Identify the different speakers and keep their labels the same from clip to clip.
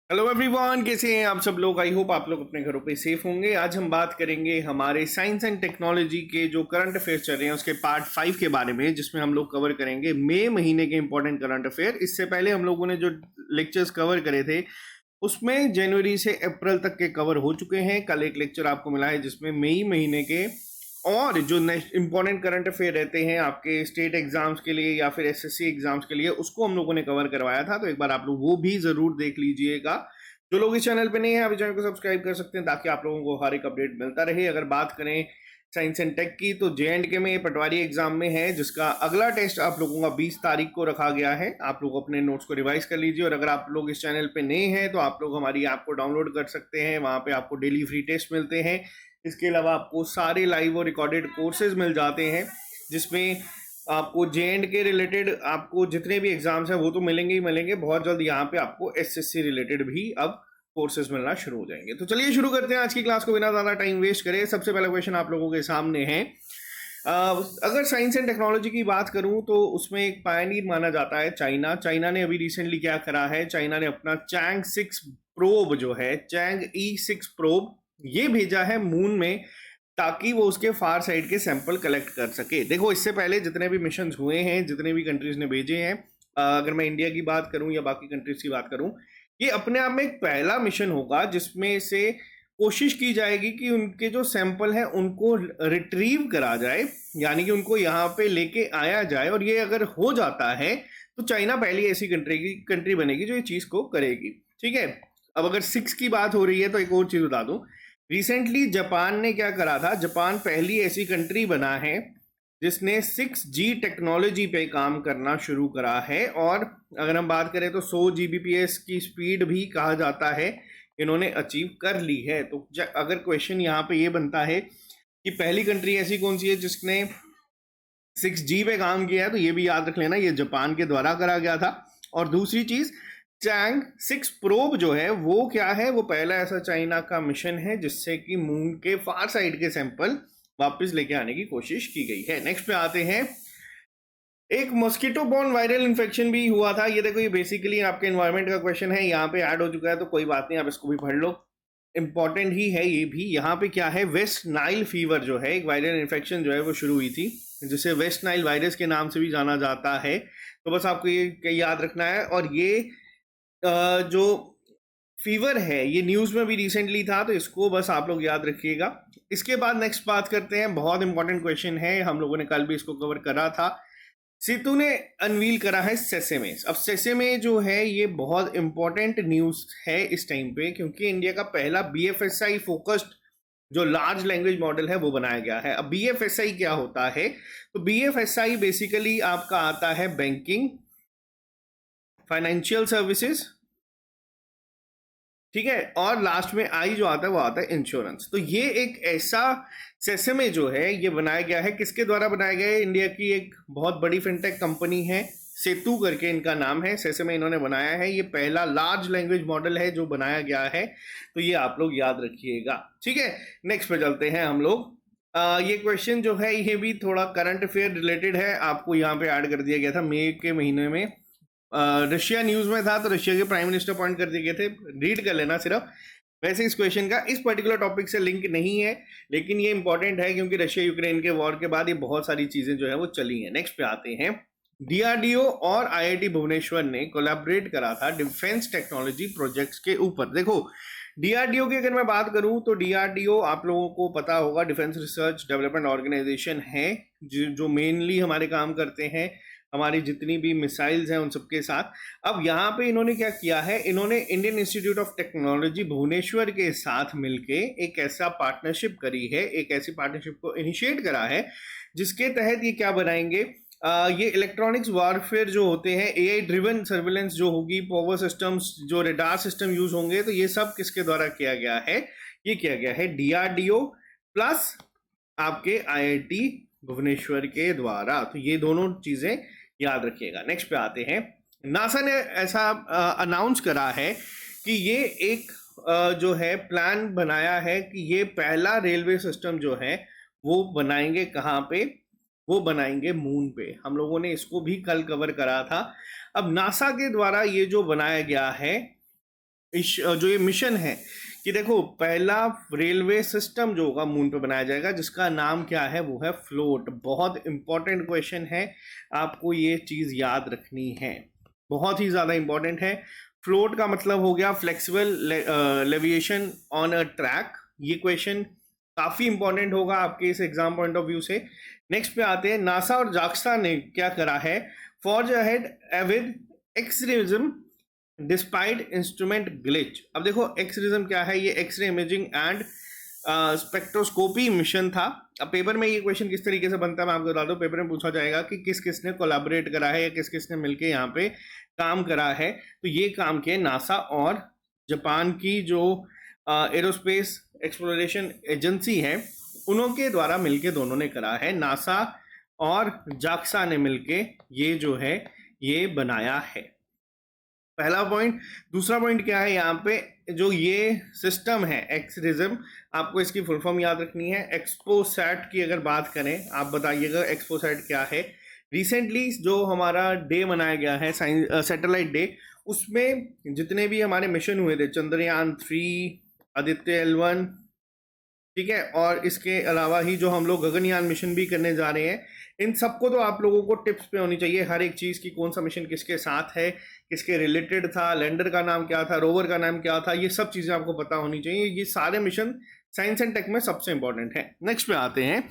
Speaker 1: Hello everyone, कैसे हैं आप सब लोग। आई होप आप लोग अपने घरों पे सेफ होंगे। आज हम बात करेंगे हमारे साइंस एंड टेक्नोलॉजी के जो करंट अफेयर्स चल रहे हैं उसके पार्ट 5 के बारे में, जिसमें हम लोग कवर करेंगे मई महीने के इंपॉर्टेंट करंट अफेयर। इससे पहले हम लोगों ने जो लेक्चर्स कवर करे थे उसमें जनवरी से अप्रैल तक के कवर हो चुके हैं। कल एक लेक्चर आपको मिला है जिसमें मई महीने के और जो इंपॉर्टेंट करंट अफेयर रहते हैं आपके स्टेट एग्जाम्स के लिए या फिर एसएससी एग्जाम्स के लिए, उसको हम लोगों ने कवर करवाया था। तो एक बार आप लोग वो भी जरूर देख लीजिएगा। जो लोग इस चैनल पे नहीं है अभी चैनल को सब्सक्राइब कर सकते हैं ताकि आप लोगों को हर एक अपडेट मिलता रहे। अगर बात करें साइंस एंड टेक की तो JNK में पटवारी एग्जाम में है, जिसका अगला टेस्ट आप लोगों का 20 तारीख को रखा गया है। आप लोग अपने नोट्स को रिवाइज कर लीजिए। और अगर आप लोग इस चैनल पे नए हैं तो आप लोग हमारी ऐप को डाउनलोड कर सकते हैं, वहां पे आपको डेली फ्री टेस्ट मिलते हैं। इसके अलावा आपको सारे लाइव और रिकॉर्डेड कोर्सेज मिल जाते हैं, जिसमें आपको JNK रिलेटेड आपको जितने भी एग्जाम्स हैं वो तो मिलेंगे ही मिलेंगे। बहुत जल्द यहाँ पे आपको SSC रिलेटेड भी अब कोर्सेज मिलना शुरू हो जाएंगे। तो चलिए शुरू करते हैं आज की क्लास को बिना ज्यादा टाइम वेस्ट करे। सबसे पहला क्वेश्चन आप लोगों के सामने है। अगर साइंस एंड टेक्नोलॉजी की बात करूं तो उसमें एक पायनियर माना जाता है चाइना ने अभी रिसेंटली क्या करा है, चाइना ने अपना चैंग 6 प्रोब जो है चैंग E6 प्रोब ये भेजा है मून में, ताकि वो उसके फार साइड के सैंपल कलेक्ट कर सके। देखो, इससे पहले जितने भी मिशन हुए हैं, जितने भी कंट्रीज ने भेजे हैं, अगर मैं इंडिया की बात करूं या बाकी कंट्रीज की बात करूं, ये अपने आप में एक पहला मिशन होगा जिसमें से कोशिश की जाएगी कि उनके जो सैंपल हैं उनको रिट्रीव करा जाए, यानी कि उनको यहाँ पे लेके आया जाए। और ये अगर हो जाता है तो चाइना पहली ऐसी कंट्री बनेगी जो ये चीज को करेगी। ठीक है। अब अगर 6 की बात हो रही है तो एक और चीज बता दूं, रिसेंटली जापान ने क्या करा था, जापान पहली ऐसी कंट्री बना है जिसने 6G टेक्नोलॉजी पे काम करना शुरू करा है। और अगर हम बात करें तो 100 Gbps की स्पीड भी कहा जाता है इन्होंने अचीव कर ली है। तो अगर क्वेश्चन यहाँ पे ये बनता है कि पहली कंट्री ऐसी कौन सी है जिसने 6G पे काम किया है, तो ये भी याद रख लेना ये जापान के द्वारा करा गया था। और दूसरी चीज, चैंग 6 प्रोब जो है वो क्या है, वो पहला ऐसा चाइना का मिशन है जिससे कि मून के फार साइड के सैंपल वापस लेके आने की कोशिश की गई है। नेक्स्ट पे आते हैं। एक मॉस्किटो बॉर्न वायरल इन्फेक्शन भी हुआ था। ये देखो, ये बेसिकली आपके एनवायरनमेंट का क्वेश्चन है, यहाँ पे ऐड हो चुका है तो कोई बात नहीं, आप इसको भी पढ़ लो, इंपॉर्टेंट ही है ये भी। यहाँ पे क्या है, वेस्ट नाइल फीवर जो है एक वायरल इन्फेक्शन जो है वो शुरू हुई थी, जिसे वेस्ट नाइल वायरस के नाम से भी जाना जाता है। तो बस आपको ये याद रखना है। और ये जो फीवर है ये न्यूज में भी रिसेंटली था, तो इसको बस आप लोग याद रखिएगा। इसके बाद नेक्स्ट बात करते हैं, बहुत इंपॉर्टेंट क्वेश्चन है, हम लोगों ने कल भी इसको कवर करा था। सीतू ने अनवील करा है सेसेमे। अब सेसेमे जो है ये बहुत इंपॉर्टेंट न्यूज है इस टाइम पे, क्योंकि इंडिया का पहला BFSI फोकस्ड जो लार्ज लैंग्वेज मॉडल है वो बनाया गया है। अब BFSI क्या होता है, तो BFSI बेसिकली आपका आता है बैंकिंग, फाइनेंशियल सर्विसेज, ठीक है, और लास्ट में आई जो आता है वो आता है इंश्योरेंस। तो ये एक ऐसा सेसेमे जो है ये बनाया गया है, किसके द्वारा बनाया गया है, इंडिया की एक बहुत बड़ी फिनटेक कंपनी है, सेतु करके इनका नाम है। सेसेमे इन्होंने बनाया है, ये पहला लार्ज लैंग्वेज मॉडल है जो बनाया गया है, तो ये आप लोग याद रखिएगा। ठीक है, नेक्स्ट पे चलते हैं हम लोग। ये क्वेश्चन जो है ये भी थोड़ा करंट अफेयर रिलेटेड है, आपको यहाँ पे ऐड कर दिया गया था मई के महीने में। रशिया न्यूज में था तो रशिया के प्राइम मिनिस्टर अपॉइंट कर दिए गए थे, रीड कर लेना सिर्फ। वैसे इस क्वेश्चन का इस पर्टिकुलर टॉपिक से लिंक नहीं है, लेकिन ये इंपॉर्टेंट है क्योंकि रशिया यूक्रेन के वॉर के बाद ये बहुत सारी चीजें जो है वो चली हैं। नेक्स्ट पे आते हैं। DRDO और IIT भुवनेश्वर ने कोलैबोरेट करा था डिफेंस टेक्नोलॉजी प्रोजेक्ट्स के ऊपर। देखो, DRDO की अगर मैं बात करूं तो DRDO आप लोगों को पता होगा डिफेंस रिसर्च डेवलपमेंट ऑर्गेनाइजेशन है, जो मेनली हमारे काम करते हैं हमारी जितनी भी मिसाइल्स हैं उन सबके साथ। अब यहाँ पे इन्होंने क्या किया है, इन्होंने Indian Institute of Technology Bhubaneswar के साथ मिलके एक ऐसा पार्टनरशिप करी है, एक ऐसी पार्टनरशिप को इनिशिएट करा है जिसके तहत ये क्या बनाएंगे, ये इलेक्ट्रॉनिक्स वारफेयर जो होते हैं, AI ड्रिवन सर्विलेंस जो होगी, पावर सिस्टम्स, जो रेडार सिस्टम यूज होंगे, तो ये सब किसके द्वारा किया गया है, ये किया गया है DRDO प्लस आपके IIT भुवनेश्वर के द्वारा। तो ये दोनों चीजें याद रखिएगा। नेक्स्ट पे आते हैं। नासा ने ऐसा अनाउंस करा है कि ये एक जो है प्लान बनाया है कि ये पहला रेलवे सिस्टम जो है वो बनाएंगे कहाँ पे, वो बनाएंगे मून पे। हम लोगों ने इसको भी कल कवर करा था। अब नासा के द्वारा ये जो बनाया गया है जो ये मिशन है कि देखो पहला रेलवे सिस्टम जो होगा मून पे बनाया जाएगा, जिसका नाम क्या है, वो है फ्लोट। बहुत इंपॉर्टेंट क्वेश्चन है, आपको ये चीज़ याद रखनी है, बहुत ही ज़्यादा इंपॉर्टेंट है। फ्लोट का मतलब हो गया फ्लेक्सिबल लेविएशन ऑन अ ट्रैक। ये क्वेश्चन काफ़ी इंपॉर्टेंट होगा आपके इस एग्जाम पॉइंट ऑफ व्यू से। नेक्स्ट पे आते हैं, नासा और जाक्सा ने क्या करा है, forge ahead with XRISM despite instrument glitch. अब देखो एक्सरेज़म क्या है, ये x-ray imaging and spectroscopy mission था। अब पेपर में ये क्वेश्चन किस तरीके से बनता है मैं आपको बता दूं। पेपर में पूछा जाएगा कि किस किसने कोलैबोरेट करा है या किस किसने मिलके यहाँ पे काम करा है। तो ये काम किए नासा और जापान की जो एरोस्पेस एक्सप्लोरेशन एजेंसी है उनके द्वारा मिलके दोनों ने करा है। नासा और जाक्सा ने मिलके ये जो है ये बनाया है, पहला पॉइंट। दूसरा पॉइंट क्या है, यहाँ पे जो ये सिस्टम है एक्सरिज्म, आपको इसकी फुल फॉर्म याद रखनी है। एक्सपोसैट की अगर बात करें, आप बताइएगा एक्सपोसैट क्या है। रिसेंटली जो हमारा डे मनाया गया है सैटेलाइट डे, उसमें जितने भी हमारे मिशन हुए थे, चंद्रयान 3, आदित्य L1, ठीक है, और इसके अलावा ही जो हम लोग गगनयान मिशन भी करने जा रहे हैं, इन सबको तो आप लोगों को टिप्स पे होनी चाहिए हर एक चीज़ की, कौन सा मिशन किसके साथ है, किसके रिलेटेड था, लैंडर का नाम क्या था, रोवर का नाम क्या था, ये सब चीज़ें आपको पता होनी चाहिए। ये सारे मिशन साइंस एंड टेक में सबसे इंपॉर्टेंट है। नेक्स्ट पे आते हैं,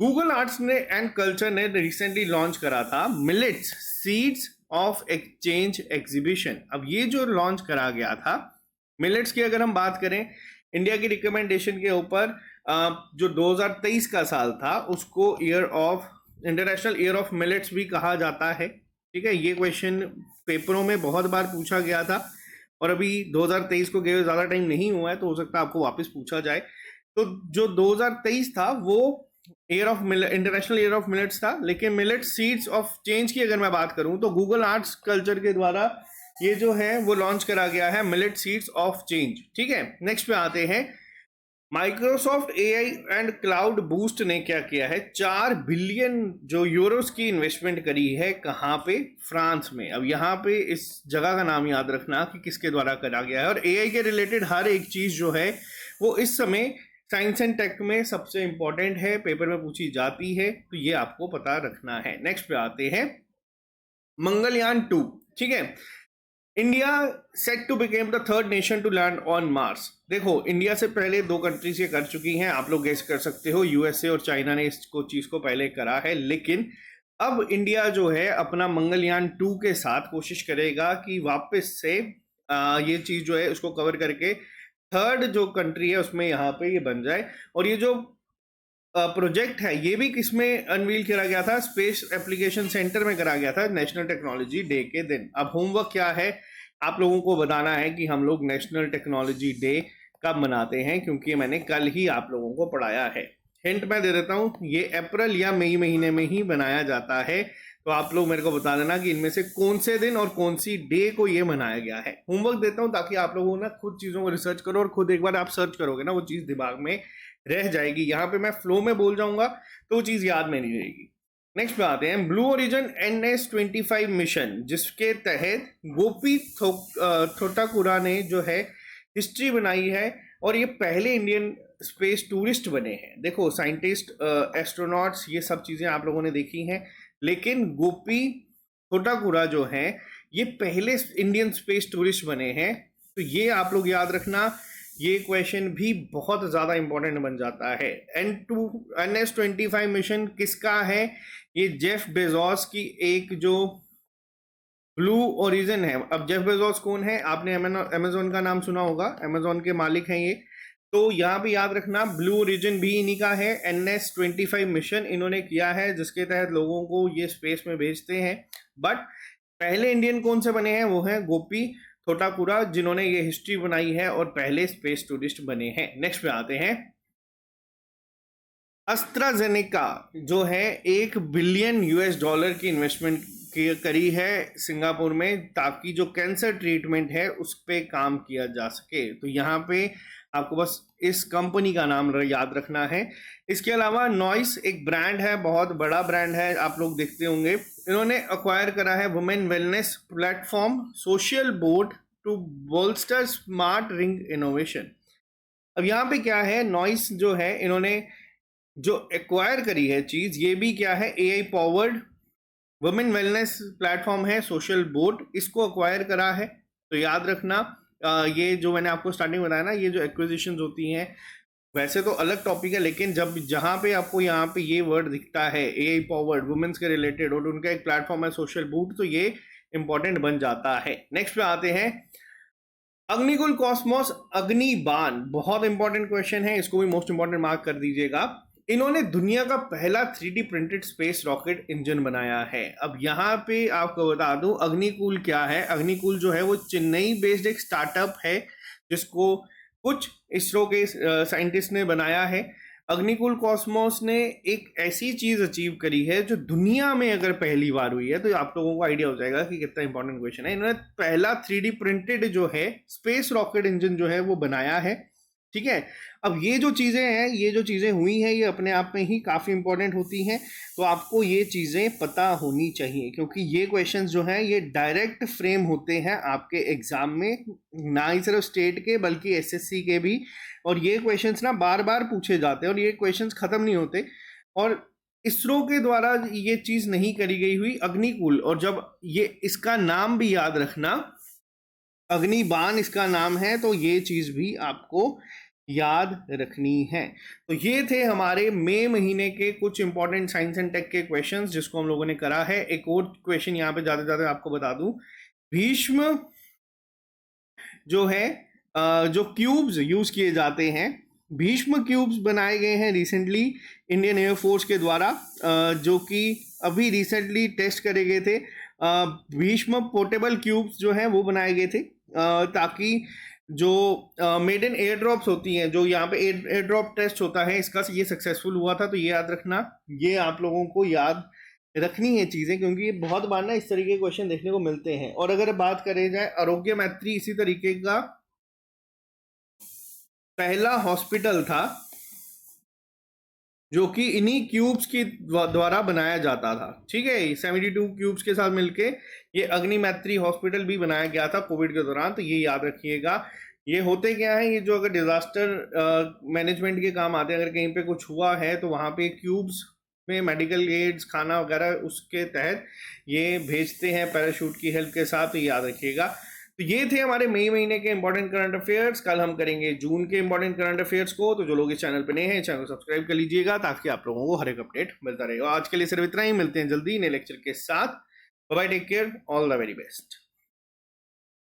Speaker 1: गूगल आर्ट्स ने एंड कल्चर ने रिसेंटली लॉन्च करा था millets seeds of exchange exhibition. अब ये जो लॉन्च करा गया था मिलेट्स की, अगर हम बात करें इंडिया की रिकमेंडेशन के ऊपर, जो 2023 का साल था उसको इंटरनेशनल ईयर ऑफ मिलेट्स भी कहा जाता है। ठीक है, ये क्वेश्चन पेपरों में बहुत बार पूछा गया था और अभी 2023 को गए ज़्यादा टाइम नहीं हुआ है, तो हो सकता है आपको वापस पूछा जाए। तो जो 2023 था वो इंटरनेशनल ईयर ऑफ मिलेट्स था, लेकिन मिलेट सीड्स ऑफ चेंज की अगर मैं बात करूं तो गूगल आर्ट्स कल्चर के द्वारा ये जो है वो लॉन्च करा गया है मिलेट सीड्स ऑफ चेंज। ठीक है, नेक्स्ट पे आते हैं, Microsoft AI and cloud boost ने क्या किया है, 4 बिलियन जो यूरोस की इन्वेस्टमेंट करी है, कहाँ पे, फ्रांस में। अब यहाँ पे इस जगह का नाम याद रखना कि किसके द्वारा करा गया है, और एआई के रिलेटेड हर एक चीज जो है वो इस समय साइंस एंड टेक में सबसे इंपॉर्टेंट है, पेपर में पूछी जाती है, तो ये आपको पता रखना है। नेक्स्ट पे आते हैं, मंगलयान 2। ठीक है, India set to become the third nation to land on Mars. देखो इंडिया से पहले 2 कंट्रीज ये कर चुकी हैं, आप लोग गेस कर सकते हो, यूएसए और चाइना ने इसको चीज को पहले करा है, लेकिन अब इंडिया जो है अपना मंगलयान 2 के साथ कोशिश करेगा कि वापस से ये चीज जो है उसको कवर करके थर्ड जो कंट्री है उसमें यहाँ पे ये बन जाए। और ये जो प्रोजेक्ट है ये भी किसमें अनवील करा गया था, स्पेस एप्लीकेशन सेंटर में करा गया था नेशनल टेक्नोलॉजी डे के दिन। अब होमवर्क क्या है, आप लोगों को बताना है कि हम लोग नेशनल टेक्नोलॉजी डे कब मनाते हैं, क्योंकि मैंने कल ही आप लोगों को पढ़ाया है। हिंट मैं दे देता हूँ, ये अप्रैल या मई महीने में ही बनाया जाता है, तो आप लोग मेरे को बता देना कि इनमें से कौन से दिन और कौन सी डे को ये मनाया गया है। होमवर्क देता हूँ ताकि आप लोगों ना खुद चीज़ों को रिसर्च करो, और खुद एक बार आप सर्च करोगे ना वो चीज़ दिमाग में रह जाएगी। यहाँ पे मैं फ्लो में बोल जाऊंगा तो वो चीज़ याद में नहीं रहेगी। नेक्स्ट पे आते हैं, ब्लू ओरिजिन NS-25 मिशन, जिसके तहत गोपी थोटाकुरा ने जो है हिस्ट्री बनाई है और ये पहले इंडियन स्पेस टूरिस्ट बने हैं। देखो साइंटिस्ट, एस्ट्रोनॉट्स, ये सब चीज़ें आप लोगों ने देखी हैं, लेकिन गोपी थोटाकुरा जो हैं ये पहले इंडियन स्पेस टूरिस्ट बने हैं। तो ये आप लोग याद रखना, ये क्वेश्चन भी बहुत ज़्यादा इंपॉर्टेंट बन जाता है। NS-25 मिशन किसका है, ये जेफ बेजोस की एक जो ब्लू ओरिजिन है। अब जेफ बेजोस कौन है, आपने अमेजोन का नाम सुना होगा, अमेजोन के मालिक हैं ये। तो यहाँ पे याद रखना ब्लू ओरिजिन भी इन्हीं का है। NS-25 मिशन इन्होंने किया है, जिसके तहत लोगों को ये स्पेस में भेजते हैं। बट पहले इंडियन कौन से बने हैं, वो हैं गोपी थोटाकुरा, जिन्होंने ये हिस्ट्री बनाई है और पहले स्पेस टूरिस्ट बने हैं। नेक्स्ट पे आते हैं, एस्ट्राजेनेका जो है $1 बिलियन की इन्वेस्टमेंट करी है सिंगापुर में, ताकि जो कैंसर ट्रीटमेंट है उस पर काम किया जा सके। तो यहाँ पे आपको बस इस कंपनी का नाम याद रखना है। इसके अलावा नॉइस एक ब्रांड है, बहुत बड़ा ब्रांड है, आप लोग देखते होंगे। इन्होंने अक्वायर करा है women wellness platform Social Boat to bolster smart ring innovation. अब यहाँ पे क्या है, नॉइस जो है इन्होंने जो एक्वायर करी है चीज, ये भी क्या है, AI powered women wellness platform है सोशल बोट, इसको एक्वायर करा है। तो याद रखना ये जो मैंने आपको स्टार्टिंग में बताया ना, ये जो एक्विजिशंस होती हैं वैसे तो अलग टॉपिक है, लेकिन जब जहां पे आपको यहाँ पे ये वर्ड दिखता है एआई पावर्ड वुमेन्स के रिलेटेड और उनका एक प्लेटफॉर्म है सोशल बूट, तो ये इंपॉर्टेंट बन जाता है। नेक्स्ट पे आते हैं अग्निकुल कॉस्मोस अग्निबान, बहुत इंपॉर्टेंट क्वेश्चन है, इसको भी मोस्ट इंपॉर्टेंट मार्क कर दीजिएगा। इन्होंने दुनिया का पहला 3D printed space rocket engine बनाया है। अब यहाँ पे आपको बता दूं अग्निकुल क्या है। अग्निकुल जो है वो चेन्नई बेस्ड एक स्टार्टअप है जिसको कुछ इसरो के साइंटिस्ट ने बनाया है। अग्निकुल कॉस्मोस ने एक ऐसी चीज अचीव करी है जो दुनिया में अगर पहली बार हुई है, तो आप लोगों को आइडिया हो जाएगा कि कितना इंपॉर्टेंट क्वेश्चन है। इन्होंने पहला 3D प्रिंटेड जो है स्पेस रॉकेट इंजन जो है वो बनाया है, ठीक है। अब ये जो चीजें हैं, ये जो चीजें हुई हैं, ये अपने आप में ही काफी इंपॉर्टेंट होती हैं, तो आपको ये चीजें पता होनी चाहिए, क्योंकि ये क्वेश्चंस जो हैं ये डायरेक्ट फ्रेम होते हैं आपके एग्जाम में, ना ही सिर्फ स्टेट के बल्कि एसएससी के भी। और ये क्वेश्चंस ना बार बार पूछे जाते हैं और ये क्वेश्चंस खत्म नहीं होते। और इसरो के द्वारा ये चीज नहीं करी गई हुई अग्निकुल, और जब ये इसका नाम भी याद रखना, अग्निबान इसका नाम है, तो ये चीज भी आपको याद रखनी है। तो ये थे हमारे मई महीने के कुछ इंपॉर्टेंट साइंस एंड टेक के क्वेश्चंस जिसको हम लोगों ने करा है। एक और क्वेश्चन यहाँ पे ज्यादा ज्यादा आपको बता दूं, भीष्म जो है जो क्यूब्स यूज किए जाते हैं, भीष्म क्यूब्स बनाए गए हैं रिसेंटली इंडियन एयरफोर्स के द्वारा, जो कि अभी रिसेंटली टेस्ट करे गए थे। भीष्म पोर्टेबल क्यूब्स जो हैं वो बनाए गए थे ताकि जो मेड इन एयर ड्रॉप्स होती हैं, जो यहाँ पे एयर ड्रॉप टेस्ट होता है, इसका ये सक्सेसफुल हुआ था। तो ये याद रखना, ये आप लोगों को याद रखनी है चीजें, क्योंकि ये बहुत बार ना इस तरीके के क्वेश्चन देखने को मिलते हैं। और अगर बात करें जाए आरोग्य मैत्री, इसी तरीके का पहला हॉस्पिटल था जो कि इन्हीं क्यूब्स के द्वारा बनाया जाता था, ठीक है। 72 क्यूब्स के साथ मिलके ये अग्निमैत्री हॉस्पिटल भी बनाया गया था कोविड के दौरान, तो ये याद रखिएगा। ये होते क्या है, ये जो अगर डिजास्टर मैनेजमेंट के काम आते हैं, अगर कहीं पे कुछ हुआ है तो वहाँ पे क्यूब्स में मेडिकल एड्स, खाना वगैरह उसके तहत ये भेजते हैं पैराशूट की हेल्प के साथ, तो याद रखिएगा। तो ये थे हमारे मई महीने के इंपॉर्टेंट करंट अफेयर्स। कल हम करेंगे जून के इंपॉर्टेंट करंट अफेयर्स को, तो जो लोग इस चैनल पे नए हैं चैनल को सब्सक्राइब कर लीजिएगा ताकि आप लोगों को हर एक अपडेट मिलता रहेगा। आज के लिए सिर्फ इतना ही, मिलते हैं जल्दी नए लेक्चर के साथ। Bye bye, take care, all the very best.